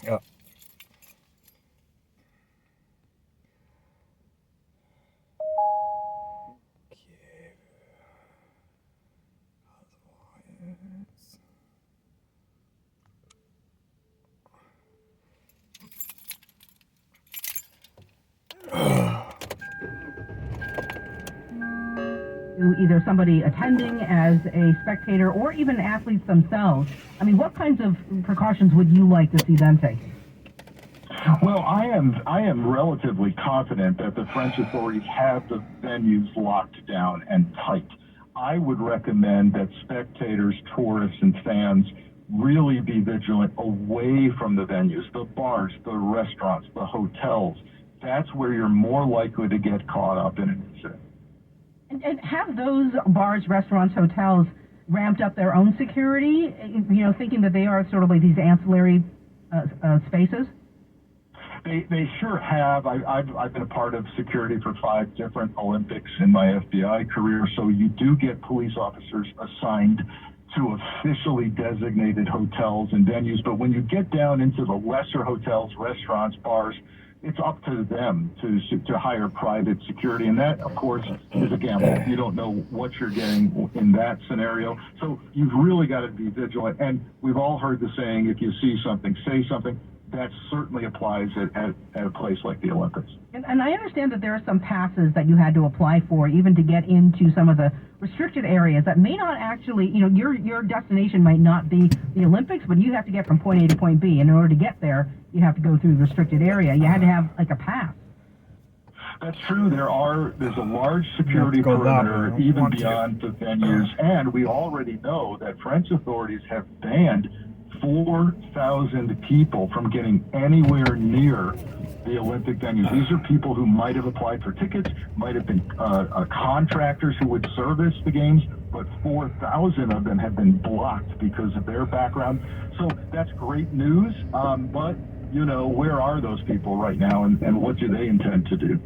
Yeah. Either somebody attending as a spectator or even athletes themselves. I mean, what kinds of precautions would you like to see them take? Well, I am relatively confident that the French authorities have the venues locked down and tight. I would recommend that spectators, tourists, and fans really be vigilant away from the venues, the bars, the restaurants, the hotels. That's where you're more likely to get caught up in an incident. And have those bars, restaurants, hotels ramped up their own security, thinking that they are sort of like these ancillary spaces? They sure have. I've been a part of security for 5 different Olympics in my FBI career, so you do get police officers assigned to officially designated hotels and venues. But when you get down into the lesser hotels, restaurants, bars, it's up to them to hire private security. And that, of course, is a gamble. You don't know what you're getting in that scenario. So you've really got to be vigilant. And we've all heard the saying, if you see something, say something. That certainly applies at a place like the Olympics. And I understand that there are some passes that you had to apply for even to get into some of the restricted areas that may not actually, your destination might not be the Olympics, but you have to get from point A to point B. And in order to get there, you have to go through the restricted area. You had to have like a pass. That's true. There's a large security perimeter even beyond the venues. And we already know that French authorities have banned 4,000 people from getting anywhere near the Olympic venues. These are people who might have applied for tickets, might have been contractors who would service the games, but 4,000 of them have been blocked because of their background. So that's great news, but, where are those people right now, and what do they intend to do?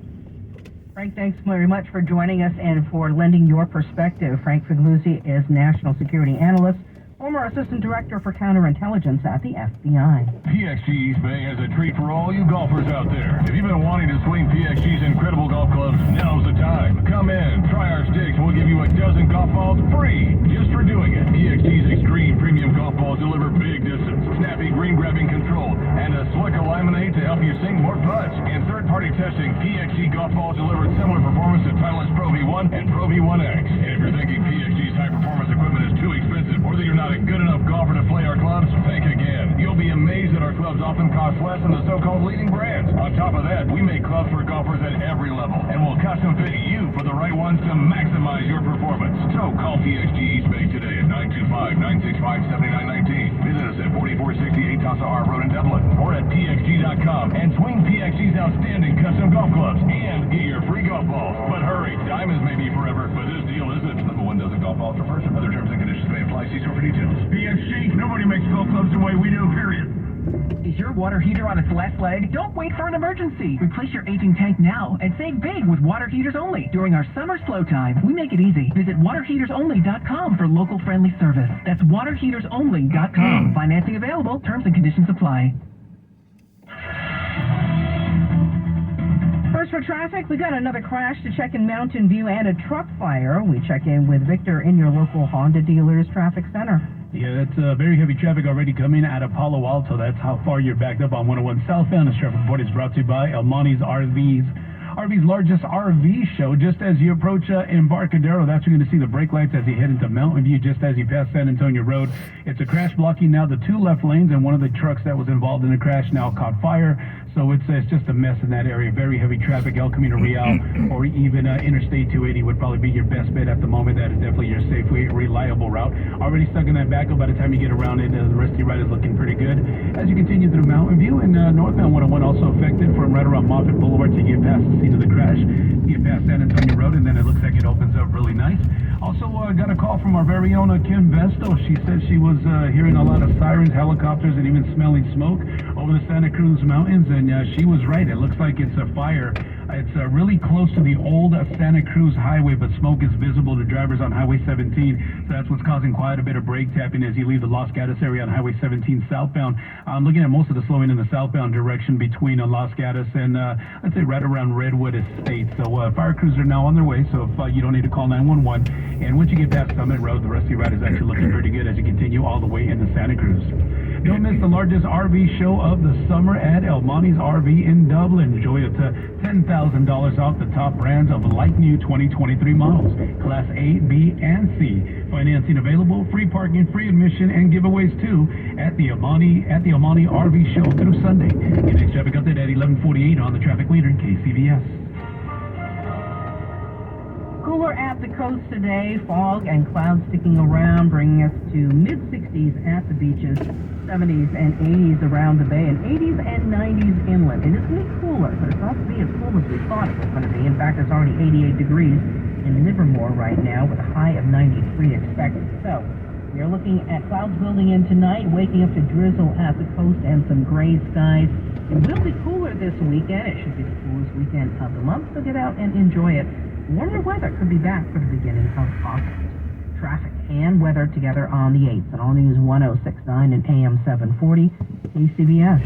Frank, thanks very much for joining us and for lending your perspective. Frank Figluzzi is National Security Analyst, former Assistant Director for Counterintelligence at the FBI. PXG East Bay has a treat for all you golfers out there. If you've been wanting to swing PXG's incredible golf clubs, now's the time. Come in, try our sticks, and we'll give you a dozen golf balls free just for doing it. PXG's extreme premium golf balls deliver big distance, snappy green grabbing control, and a slick alignment aid to help you sink more putts. In third-party testing, PXG golf balls delivered similar performance to Titleist Pro V1 and Pro V1X. And if you're thinking PXG's high-performance equipment is too expensive, or that you're not a good enough golfer to play our clubs, think again. You'll be amazed that our clubs often cost less than the so-called leading brands. On top of that, we make clubs for golfers at every level, and we'll custom fit you for the right ones to maximize your performance. So call PXG East Bay today at 925-965-7919. Visit us at 4468 Tassa R Road in Dublin, or at pxg.com, and swing PXG's outstanding custom golf clubs and get your free golf balls. But hurry, diamonds may be forever, but this deal isn't. Number 1 dozen golf balls per person. Other terms and conditions may apply. See store for details. PXG, nobody makes golf clubs the way we do, period. Is your water heater on its last leg? Don't wait for an emergency. Replace your aging tank now and save big with Water Heaters Only. During our summer slow time, we make it easy. Visit waterheatersonly.com for local friendly service. That's waterheatersonly.com. Financing available. Terms and conditions apply. First for traffic, we got another crash to check in Mountain View and a truck fire. We check in with Victor in your local Honda dealers traffic center. Yeah, that's very heavy traffic already coming out of Palo Alto. That's how far you're backed up on 101 southbound. This traffic report is brought to you by El Monte's RV's largest RV show. Just as you approach Embarcadero, that's where you're going to see the brake lights as you head into Mountain View, just as you pass San Antonio Road. It's a crash blocking now the 2 left lanes, and one of the trucks that was involved in the crash now caught fire. So it's just a mess in that area. Very heavy traffic. El Camino Real or even Interstate 280 would probably be your best bet at the moment. That is definitely your safe, reliable route. Already stuck in that backup. By the time you get around it, the rest of your ride is looking pretty good. As you continue through Mountain View, and northbound 101 also affected from right around Moffett Boulevard to get past the scene of the crash. Get past San Antonio Road, and then it looks like it opens up really nice. Also got a call from our very own Kim Vesto. She said she was hearing a lot of sirens, helicopters, and even smelling smoke over the Santa Cruz Mountains, and she was right. It looks like it's a fire It's really close to the old Santa Cruz Highway, but smoke is visible to drivers on Highway 17. So that's what's causing quite a bit of brake tapping as you leave the Los Gatos area on Highway 17 southbound. I'm looking at most of the slowing in the southbound direction between Los Gatos and I'd say right around Redwood Estate. So fire crews are now on their way, so if you don't need to call 911. And once you get past Summit Road, the rest of your ride is actually looking pretty good as you continue all the way into Santa Cruz. Don't miss the largest RV show of the summer at El Monte's RV in Dublin. Enjoy up to $10,000 off the top brands of like new 2023 models, Class A, B, and C. Financing available, free parking, free admission, and giveaways too at the El Monte RV show through Sunday. Your next traffic update at 11:48 on the traffic leader, KCVS. Cooler at the coast today, fog and clouds sticking around, bringing us to mid-60s at the beaches, 70s and 80s around the bay, and 80s and 90s inland. It is going to be cooler, but it's not going to be as cool as we thought it was going to be. In fact, it's already 88 degrees in Livermore right now with a high of 93 expected. So, we are looking at clouds building in tonight, waking up to drizzle at the coast and some gray skies. It will be cooler this weekend. It should be the coolest weekend of the month, so get out and enjoy it. Warmer weather could be back for the beginning of August. Traffic and weather together on the 8th. And All News 1069 and AM 740, KCBS.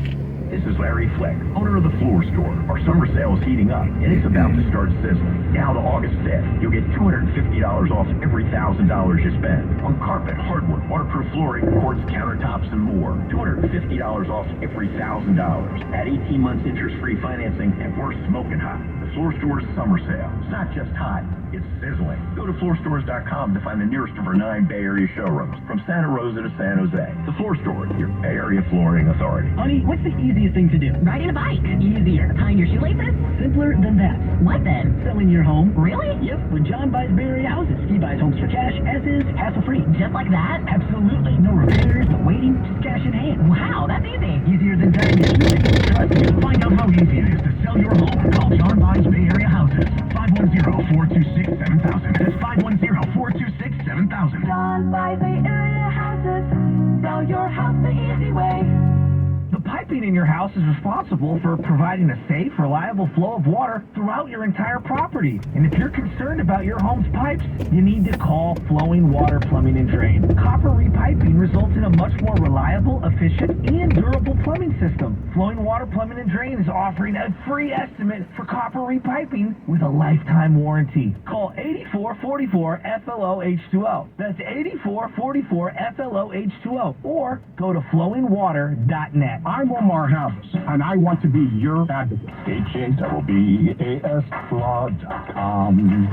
This is Larry Fleck, owner of the Floor Store. Our summer sale is heating up, and it's about to start sizzling. Now to August 5th, you'll get $250 off every $1,000 you spend on carpet, hardwood, waterproof flooring, quartz countertops, and more. $250 off every $1,000. At 18 months interest-free financing, and we're smoking hot. The Floor Store's summer sale. It's not just hot, it's sizzling. Go to floorstores.com to find the nearest of our 9 Bay Area showrooms, from Santa Rosa to San Jose. The Floor Store, your Bay Area flooring authority. Honey, what's the easiest thing to do? Riding a bike. Easier. Tying your shoelaces? Simpler than that. What then? Selling your home. Really? Yep, when John buys Bay Area houses. He buys homes for cash, as is, hassle-free. Just like that? Absolutely. No repairs, no waiting, just cash in hand. Wow, that's easy. Easier than tying your shoelaces. Trust me. Find out how easy it is to sell your home. Call John buys Bay Area houses. 510-426-7000. That's 510-426-7000. John buys Bay Area houses. Sell your house the easy way. The piping in your house is responsible for providing a safe, reliable flow of water throughout your entire property. And if you're concerned about your home's pipes, you need to call Flowing Water Plumbing and Drain. Copper repiping results in a much more reliable, efficient, and durable plumbing system. Flowing Water Plumbing and Drain is offering a free estimate for copper repiping with a lifetime warranty. Call 8444-FLOH2O. That's 8444-FLOH2O. Or go to flowingwater.net. I'm Omar Harris, and I want to be your advocate. HAWBEASLaw.com.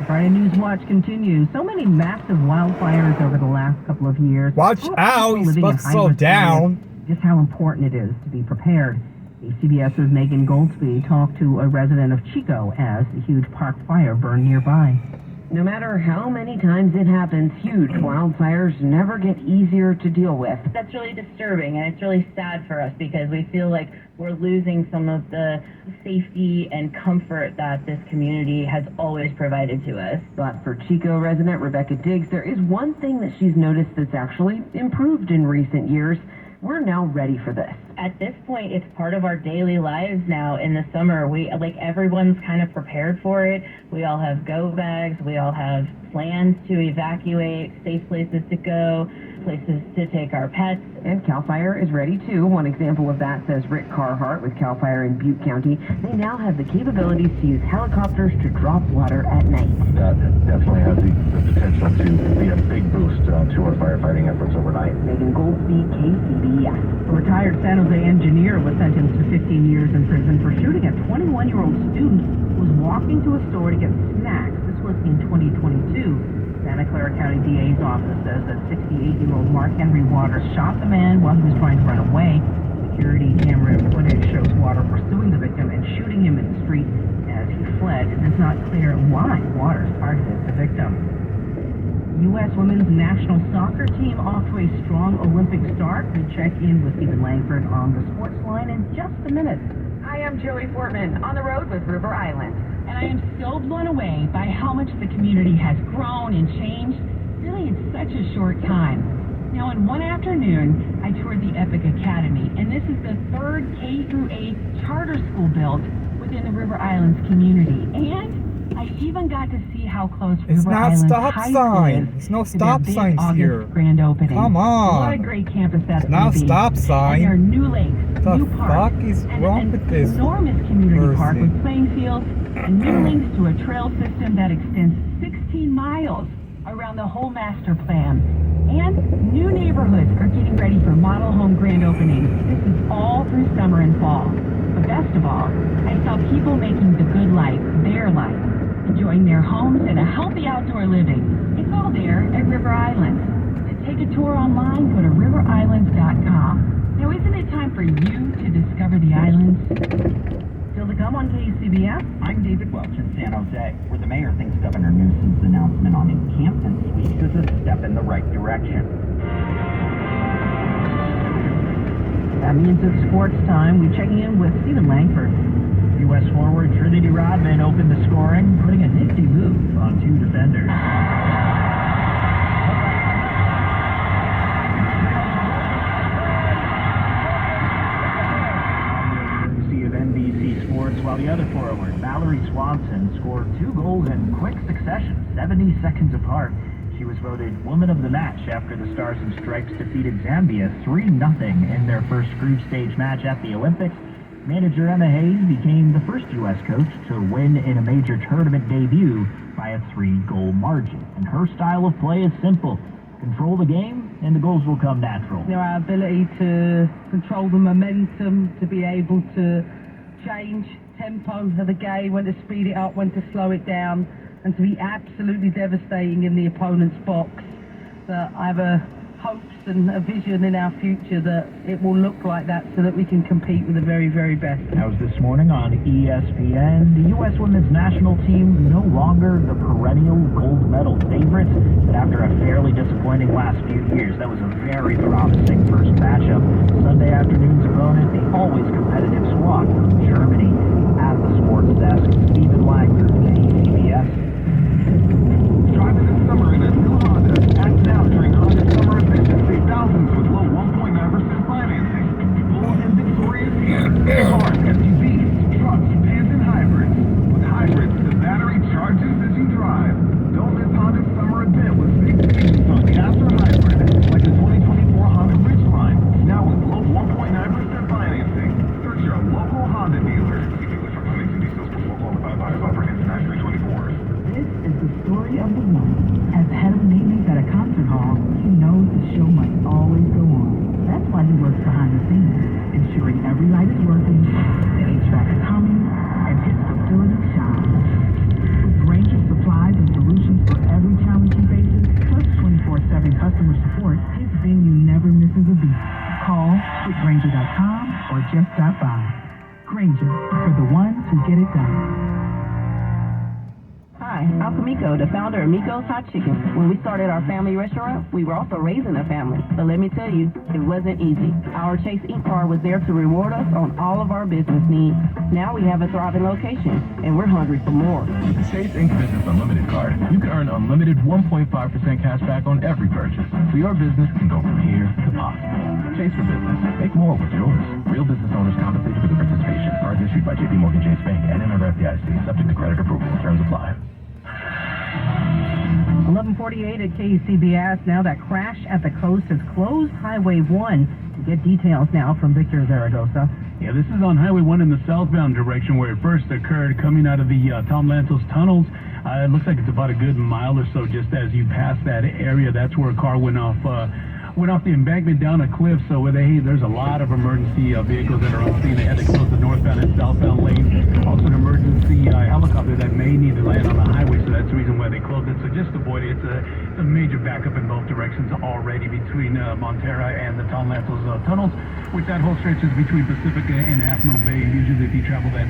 Friday News Watch continues. So many massive wildfires over the last couple of years. Watch out, he's supposed to slow down. Just how important it is to be prepared. CBS's Megan Goldsby talked to a resident of Chico as the huge park fire burned nearby. No matter how many times it happens, huge wildfires never get easier to deal with. That's really disturbing, and it's really sad for us because we feel like we're losing some of the safety and comfort that this community has always provided to us. But for Chico resident Rebecca Diggs, there is one thing that she's noticed that's actually improved in recent years. We're now ready for this. At this point, it's part of our daily lives now in the summer. Everyone's kind of prepared for it. We all have go bags. We all have plans to evacuate, safe places to go, places to take our pets. And CAL FIRE is ready too. One example of that says Rick Carhart with CAL FIRE in Butte County. They now have the capabilities to use helicopters to drop water at night. That definitely has the potential to be a big boost to our firefighting efforts overnight. Megan Goldsby, KCBS. A retired San Jose engineer was sentenced to 15 years in prison for shooting a 21-year-old student who was walking to a store to get snacks. This was in 2022. Santa Clara County DA's office says that 68-year-old Mark Henry Waters shot the man while he was trying to run away. Security camera footage shows Waters pursuing the victim and shooting him in the street as he fled. It is not clear why Waters targeted the victim. U.S. women's national soccer team off to a strong Olympic start. We check in with Stephen Langford on the sports line in just a minute. Hi, I'm Joey Fortman on the road with River Island. And I am so blown away by how much the community has grown and changed, really in such a short time. Now, in one afternoon, I toured the Epic Academy, and this is the third K-8 charter school built within the River Islands community. And I even got to see how close It's River not Islands stop High signs. School is There's no to their stop big signs August here. grand opening. Come on. What a great campus that's It's not going to be. stop sign. And there are new lakes, The new parks, fuck is and wrong an with this enormous community park person? with playing fields and new links to a trail system that extends 16 miles around the whole master plan. And new neighborhoods are getting ready for model home grand openings. This is all through summer and fall. But best of all, I saw people making the good life their life, enjoying their homes and a healthy outdoor living. It's all there at River Islands. To take a tour online, go to riverislands.com. Now, isn't it time for you to discover the islands? Still to come on KCBS. I'm David Welch in San Jose, where the mayor thinks Governor Newsom's announcement on encampment suites is a step in the right direction. That means it's sports time. We're checking in with Stephen Langford. U.S. forward Trinity Rodman opened the scoring, putting a nifty move on two defenders. Of NBC Sports, while the other forward, Valerie Swanson, scored 2 goals in quick succession, 70 seconds apart. She was voted Woman of the Match after the Stars and Stripes defeated Zambia 3-0 in their first group stage match at the Olympics. Manager Emma Hayes became the first U.S. coach to win in a major tournament debut by a 3-goal margin. And her style of play is simple. Control the game, and the goals will come natural. Our ability to control the momentum, to be able to change tempo of the game, when to speed it up, when to slow it down, and to be absolutely devastating in the opponent's box. But I have a hopes and a vision in our future that it will look like that so that we can compete with the very, very best. That was this morning on ESPN. The U.S. women's national team no longer the perennial gold medal favorites, but after a fairly disappointing last few years, that was a very promising first matchup. Sunday afternoon's opponent, the always competitive squad from Germany. At the sports desk, Stephen Langford, KCBS. Driving this summer in a new Honda. Act now during Honda Summer Edition. Save thousands with low 1.9% financing. Full inventory is here. Cars, SUVs, trucks, vans, and hybrids. With hybrids, the battery charges as you drive. Don't miss Honda's summer event with big savings on the After Hybrid, like the 2024 Honda Ridgeline. Now with low 1.9% financing. Search your local Honda dealer. See dealers for financing details before qualified buyers offering internationally 24. This is the story of the one. As head of maintenance at a concert hall, he knows the show must always go on. That's why he works behind the scenes, ensuring every light is working, the HVAC is humming, and his facility shines. With range of supplies and solutions for every challenge he faces, plus 24/7 customer support, his venue never misses a beat. Call quickgranger.com or just stop by. Granger, for the ones who get it done. Hi, I'm Kamiko, the founder of Miko's Hot Chicken. When we started our family restaurant, we were also raising a family. But let me tell you, it wasn't easy. Our Chase Ink card was there to reward us on all of our business needs. Now we have a thriving location, and we're hungry for more. With the Chase Ink Business Unlimited card, you can earn unlimited 1.5% cash back on every purchase, so your business can go from here to possible. Chase for business. Make more with yours. Real business owners compensated for the participation. Cards issued by JP Morgan Chase Bank and member FDIC, subject to credit approval. Terms apply. 11:48 at KCBS. Now that crash at the coast has closed Highway 1. We get details now from Victor Zaragoza. Yeah, this is on Highway 1 in the southbound direction where it first occurred, coming out of the Tom Lantos tunnels. It looks like it's about a good mile or so just as you pass that area. That's where a car went off the embankment down a cliff. So there's a lot of emergency vehicles that are on scene. They had to close the northbound and southbound lanes. Also an emergency helicopter that may need to land on the highway, so that's the reason why they closed it. So just avoid it. It's a major backup in both directions already between Montera and the Tom Lantos tunnels, which that whole stretch is between Pacifica and Half Moon Bay. Usually if you travel that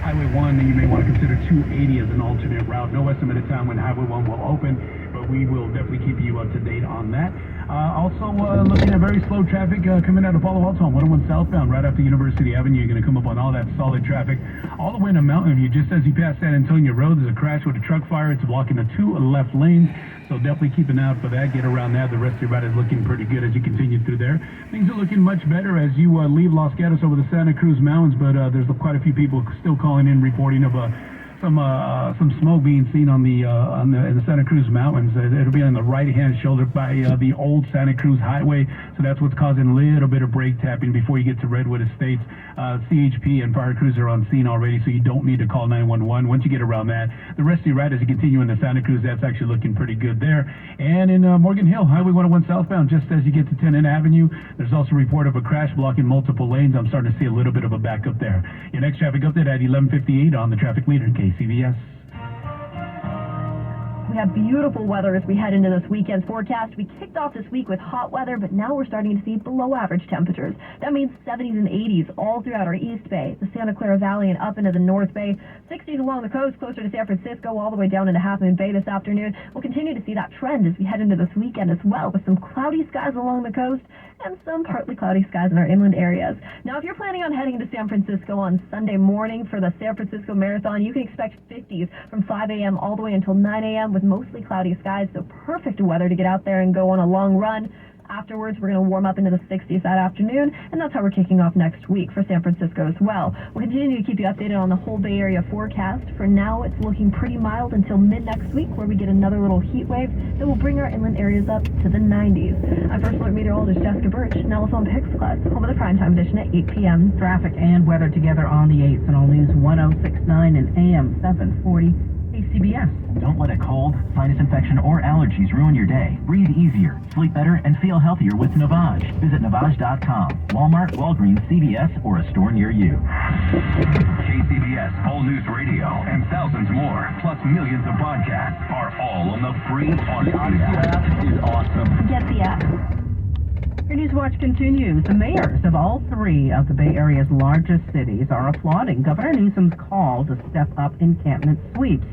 Highway 1, you may want to consider 280 as an alternate route. No estimate of time when Highway 1 will open, but we will definitely keep you up to date on that. Also looking at very slow traffic coming out of Palo Alto on 101 southbound right after University Avenue. You're going to come up on all that solid traffic all the way to Mountain View. Just as you pass San Antonio Road, there's a crash with a truck fire. It's blocking the 2 left lanes. So definitely keep an eye out for that. Get around that. The rest of your ride is looking pretty good as you continue through there. Things are looking much better as you leave Los Gatos over the Santa Cruz Mountains, but there's quite a few people still calling in reporting of some smoke being seen in the Santa Cruz Mountains. It'll be on the right-hand shoulder by the old Santa Cruz Highway, so that's what's causing a little bit of brake tapping before you get to Redwood Estates. CHP and fire crews are on scene already, so you don't need to call 911 once you get around that. The rest of your ride as you continue into Santa Cruz, that's actually looking pretty good there. And in Morgan Hill, Highway 101 southbound, just as you get to 10th Avenue, there's also a report of a crash blocking multiple lanes. I'm starting to see a little bit of a backup there. Your next traffic update at 11:58 on the traffic leader, KCBS. We have beautiful weather as we head into this weekend's forecast. We kicked off this week with hot weather, but now we're starting to see below average temperatures. That means 70s and 80s all throughout our East Bay, the Santa Clara Valley, and up into the North Bay. 60s along the coast, closer to San Francisco, all the way down into Half Moon Bay this afternoon. We'll continue to see that trend as we head into this weekend as well, with some cloudy skies along the coast and some partly cloudy skies in our inland areas. Now, if you're planning on heading to San Francisco on Sunday morning for the San Francisco Marathon, you can expect 50s from 5 a.m. all the way until 9 a.m. with mostly cloudy skies, so perfect weather to get out there and go on a long run. Afterwards, we're going to warm up into the 60s that afternoon, and that's how we're kicking off next week for San Francisco as well. We'll continue to keep you updated on the whole Bay Area forecast. For now, it's looking pretty mild until mid-next week, where we get another little heat wave that will bring our inland areas up to the 90s. I'm First Alert Meteorologist Jessica Birch, now with on Pix Plus, home of the primetime edition at 8 p.m. Traffic and weather together on the 8th and All News 1069 and AM 740. CBS. Don't let a cold, sinus infection, or allergies ruin your day. Breathe easier, sleep better, and feel healthier with Novage. Visit Novage.com. Walmart, Walgreens, CVS, or a store near you. KCBS, All News Radio, and thousands more, plus millions of podcasts, are all on the free Odyssey app. Is awesome. Get the app. Your News Watch continues. The mayors of all 3 of the Bay Area's largest cities are applauding Governor Newsom's call to step up encampment sweeps.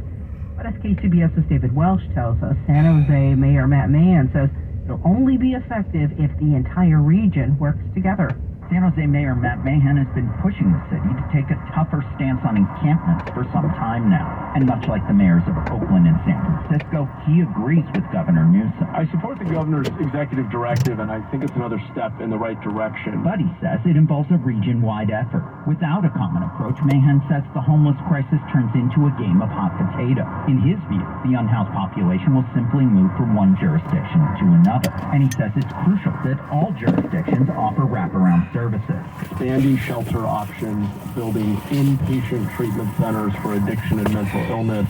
But as KCBS's David Welsh tells us, San Jose Mayor Matt Mahan says it'll only be effective if the entire region works together. San Jose Mayor Matt Mahan has been pushing the city to take a tougher stance on encampments for some time now. And much like the mayors of Oakland and San Francisco, he agrees with Governor Newsom. I support the governor's executive directive, and I think it's another step in the right direction. But he says it involves a region-wide effort. Without a common approach, Mahan says the homeless crisis turns into a game of hot potato. In his view, the unhoused population will simply move from one jurisdiction to another. And he says it's crucial that all jurisdictions offer wraparound services. Expanding shelter options, building inpatient treatment centers for addiction and mental illness,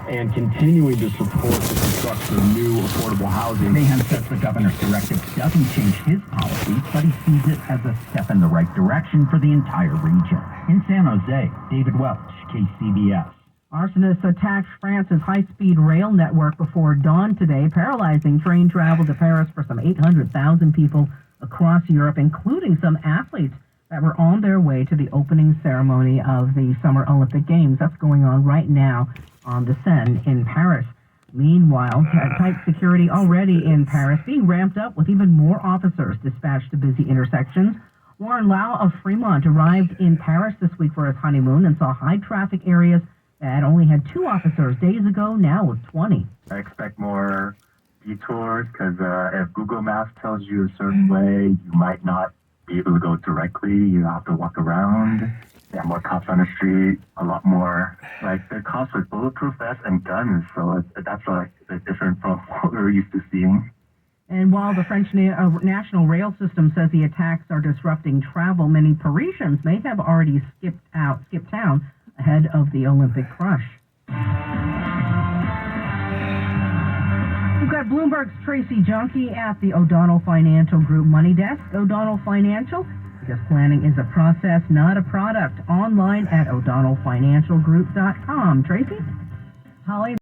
and continuing to support the construction of new affordable housing. Mahan says the governor's directive doesn't change his policies, but he sees it as a step in the right direction for the entire region. In San Jose, David Welch, KCBS. Arsonists attacked France's high-speed rail network before dawn today, paralyzing train travel to Paris for some 800,000 people across Europe, including some athletes that were on their way to the opening ceremony of the Summer Olympic Games. That's going on right now on the Seine in Paris. Meanwhile, tight security already in Paris, being ramped up with even more officers dispatched to busy intersections. Warren Lau of Fremont arrived in Paris this week for his honeymoon and saw high-traffic areas that only had 2 officers days ago, now with 20. I expect more detours because if Google Maps tells you a certain way, you might not be able to go directly. You have to walk around. There are more cops on the street, a lot more. Like, they're cops with bulletproof vests and guns, so that's like different from what we're used to seeing. And while the French national rail system says the attacks are disrupting travel, many Parisians may have already skipped town ahead of the Olympic crush. We've got Bloomberg's Tracy Junkie at the O'Donnell Financial Group Money Desk. O'Donnell Financial, because planning is a process, not a product. Online at o'donnellfinancialgroup.com. Tracy? Holly?